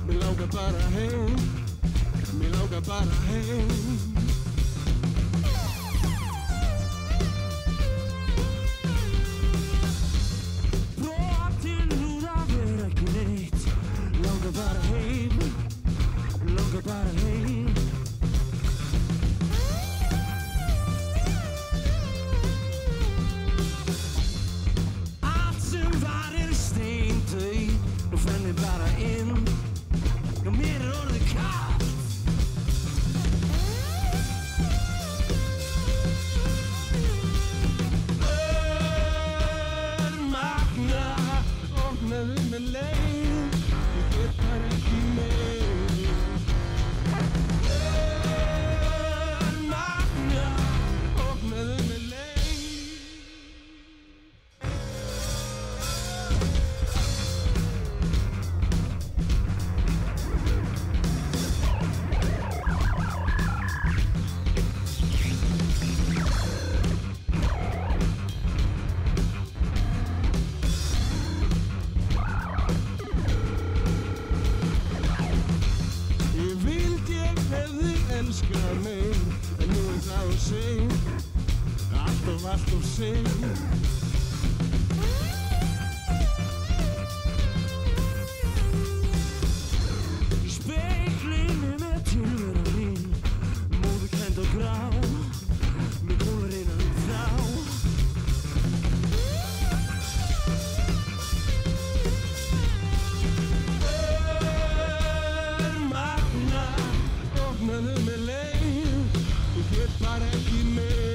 Mig langar bara heim, mig langar bara heim. Brotin úr að vera ekki neitt. Langar bara heim, langar bara heim. Allt sem var steindauð, nú fer mér bara inn. Já, mér orðið kalt. Magna, opnaðu með leið, ég get bara ekki meir. Magna, opnaðu með leið. Ég vildi ég hefði elskað mig, en nú það seint, allt of seint. Í speglinum tilvera mín, móðurkennd og grá, mig kúlar innan frá. Magna, opnaðu með leið, ég get bara ekki meir.